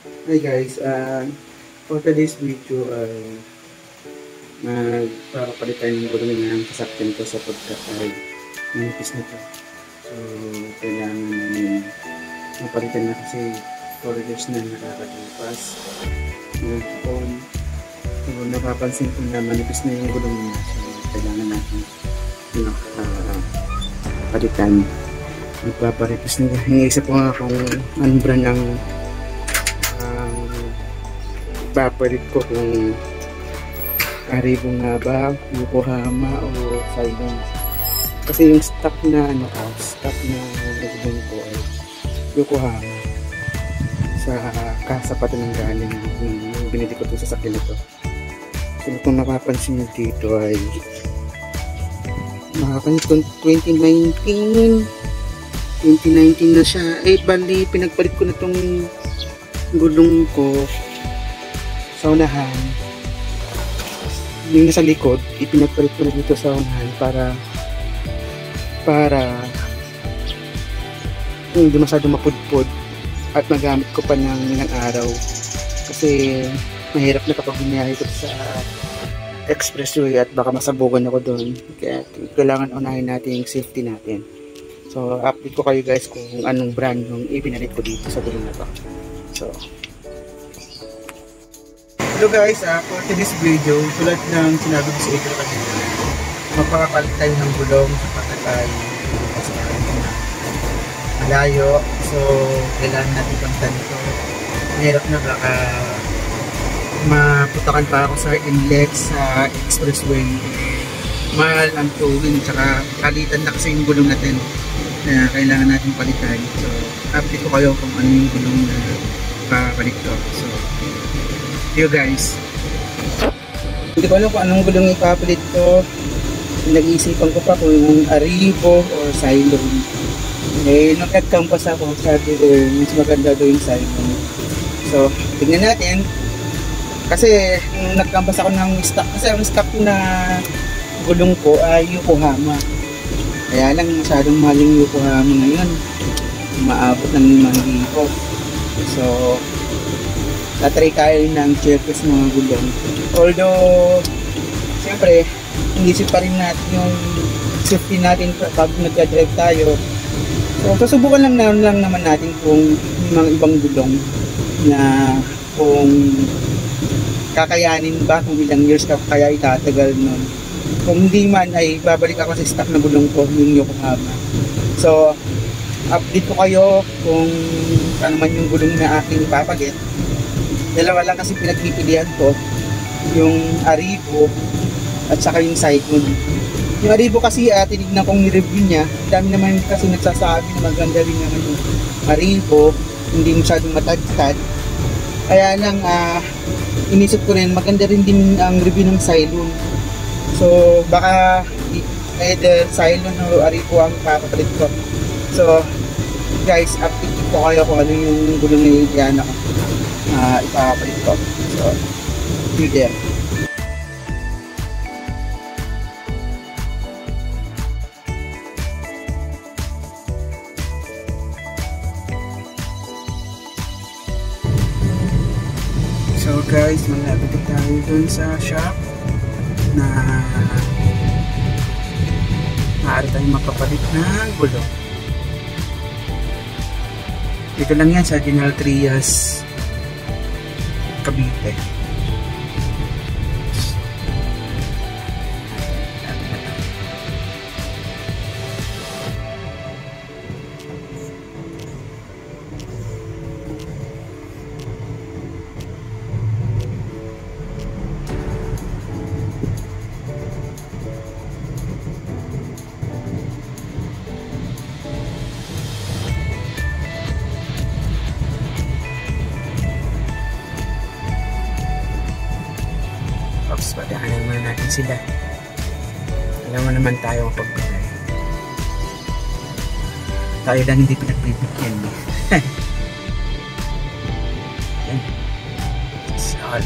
Hi guys, for today's video ay magpapapalit tayo ng gulong ng sasakyan ko sapagkat ay manipis na to. So, kailangan namin mapalitan na kasi 4 years na nakakalipas. So, napapansin ko na manipis na yung gulong niya. So, kailangan natin palitan. Magpaparipis na. Iniisip ko nga kung anong brand ng papalit ko, kung Arrivo nga ba, Yokohama o Silon. Kasi yung stock na stock na nagdun ko ay Yokohama sa kasa pa ng galing yung binili ko sa sakyan ito. So kung mapapansin nyo dito ay makapansin 2019 na siya. Bali pinagpalit ko na tong gulong ko sa unahan. Yung nasa likod ipinagpalit ko na dito sa unahan para hindi masyado mapudpod at magamit ko pa ng ilang araw kasi mahirap na kapag binayahe ko sa expressway at baka masabugan ako doon, kaya kailangan unahin natin yung safety natin. So update ko kayo guys kung anong brand yung ipinalit ko dito sa gulong na to. So hello guys, for today's video, tulad ng sinabi ko sa inyo kanina, magpapalit tayo ng gulong sa patagay malayo. So kailangan natin pangtan ito. Mahirap na, baka maputakan pa ako sa inlet sa expressway. Mahal ang towing, tsaka kalitan na kasi yung gulong natin na kailangan natin palitan. So update ko kayo kung ano yung gulong na papalit ko. So you guys, hindi ko alam kung anong gulong ipapalit ko. Nag-iisipan ko pa kung yung Arrivo or Silon. Nung nag-campus ako, sabi ko mas maganda daw yung Silon. So tignan natin, kasi nung nag-campus ako ng stock, kasi ang stock na gulong ko ay Yokohama. Kaya lang masyadong mahal yung Yokohama ngayon, maabot ng 5,000. So tatry tayo ng checkers mga gulong. Although siyempre inisip pa rin natin yung safety natin pag nag-drive tayo. So susubukan lang naman natin kung mga ibang gulong na kung kakayanin ba, kung ilang years ka kaya itatagal nun. Kung hindi man ay babalik ako sa stock na gulong ko, yung Yokohama. So update ko kayo kung ano man yung gulong na aking ipapalit. Dalawa lang kasi pinagpipilihan ko, yung Arrivo at saka yung Silon. Yung Arrivo kasi tinignan kong ni-review niya, dami naman kasi nagsasabi na maganda rin naman yung Arrivo, hindi masyadong matagtad. Kaya lang inisip ko rin maganda rin din ang review ng Silon. So baka either Silon o Arrivo ang papapalit ko. So guys, update ko kayo kung ano yung gulong na yan ako ipapalit ko. So see you there. So guys, malapit tayo dun sa shop na maaari tayong makapalit ng gulong. Dito lang yan sa General Trias, Cavite. Tapos padaanan muna natin sila. Alam mo naman tayo mapagbigay. Tayo lang hindi pinagbibigyan. Yan. That's all.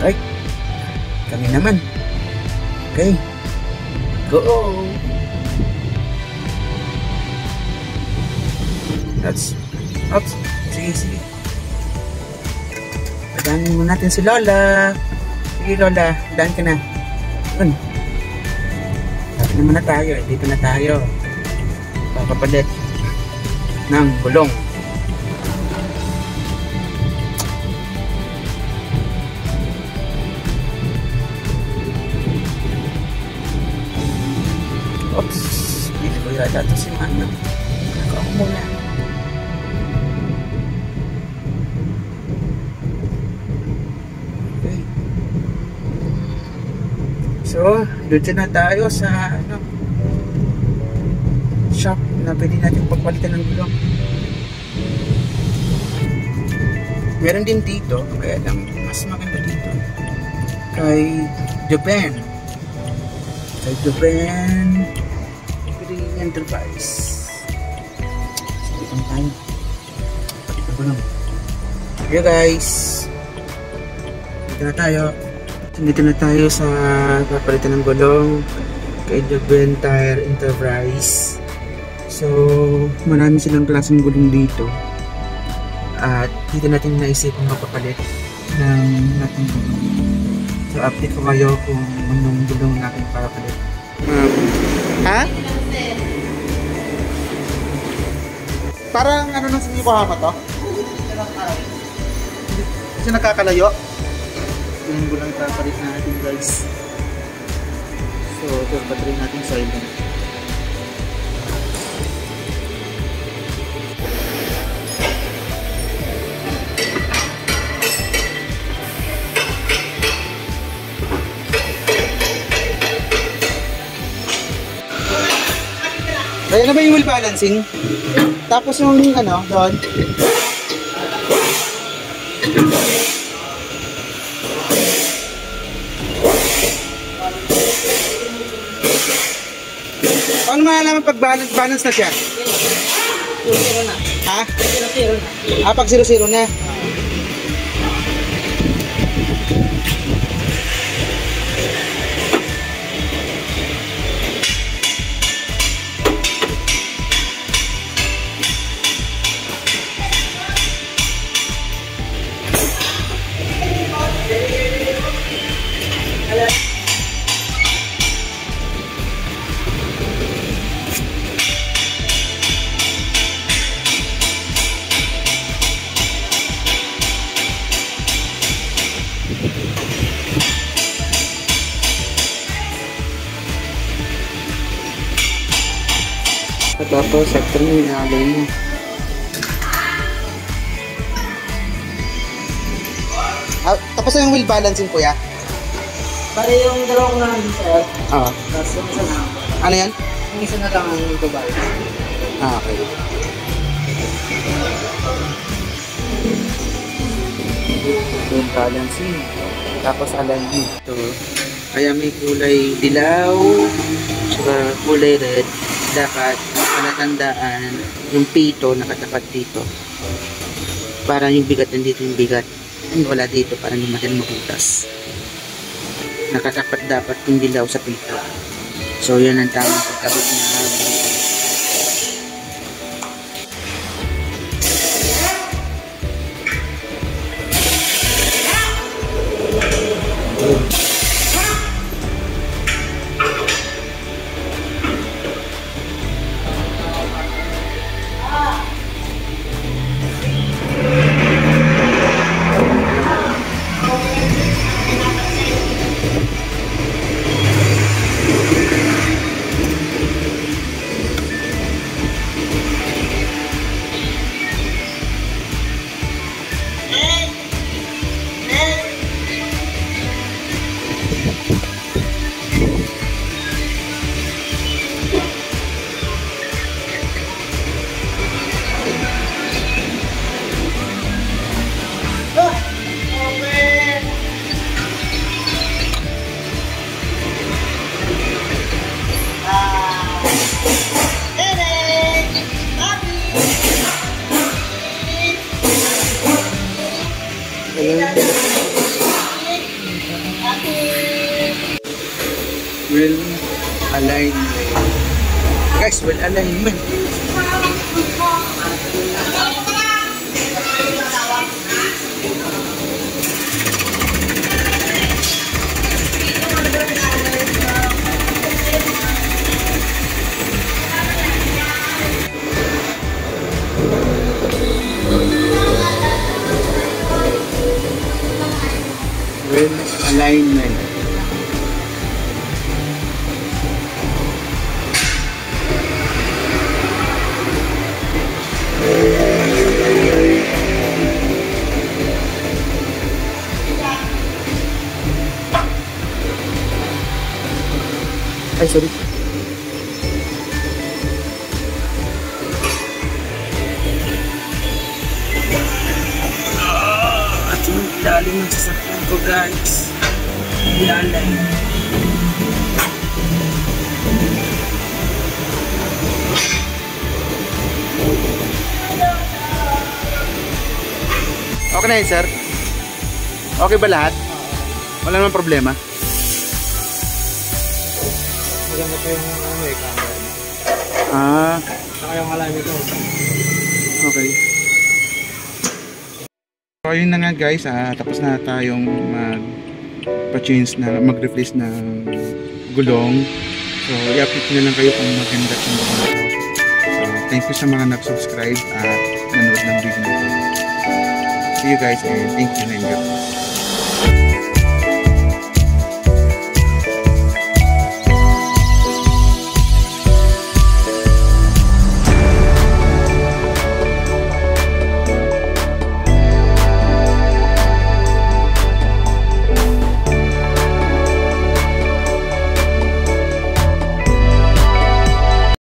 Right. Kami naman. Okay. Go! Oops. Sige. Padanin mo natin si Lola. Sige Lola, daan ka na. Yun. Dati naman na tayo. Dito na tayo. Papapalit ng gulong. Oops. Dito ko yata ito si Mana. Ako muna. Okay. So, dito na tayo sa shop na pwede natin pagpalitan ng gulong. Meron din dito, kaya lang mas maganda dito. Kay Joben. Enterprise. Salitan tayo. Palitan ko lang. Okay guys. Dito na tayo sa papalitan ng gulong kay Joben Tire Enterprise. So, marami silang klaseng gulong dito. At dito natin naisipang mapapalit ng nating gulong. So, update ko kayo kung anong gulong natin papalit. Ha? Parang ano nang sinikuha to? Kasi nakakalayo. Yung gulang papalit natin guys. So ito battery natin silent. Kaya na ba yung wheel balancing? Tapos yung ano, doon. Paano malalaman pag balance na siya? 0-0 na. Ha? 0-0 na. Pag 0-0 na. Tapos, sector mo yung alay mo. Tapos yung wheel balancing kuya? Bale yung dalawa ko na lang dito. Oo. Tapos yung isa na. Ano yan? Yung isa na lang ang gabay. Okay. Wheel balancing. Tapos alay mo. Ito. Kaya may kulay dilaw, saka kulay red. Dapat palatandaan yung pito nakatapat dito. Para yung bigat nandito yung bigat. Wala dito para hindi natin mabutas. Nakatapat dapat yung dilaw sa pito. So yun ang tamang pagkabit na well alignment. Guys, well alignment. alignment. Ay, sorry. At yung ilalim ng sasakyan ko, guys. Ilalim. Okay na yun, sir? Okay ba lahat? Wala namang problema? Maganda po yung camera. Ah, Saka yung alarm ito. okay. So ayun na nga guys, tapos na tayong mag-change na, mag-replace ng gulong. So i-update ko na lang kayo kung maganda yung gulong ito. So thank you sa mga nag-subscribe at nanood ng video nito. See you guys and thank you and God bless.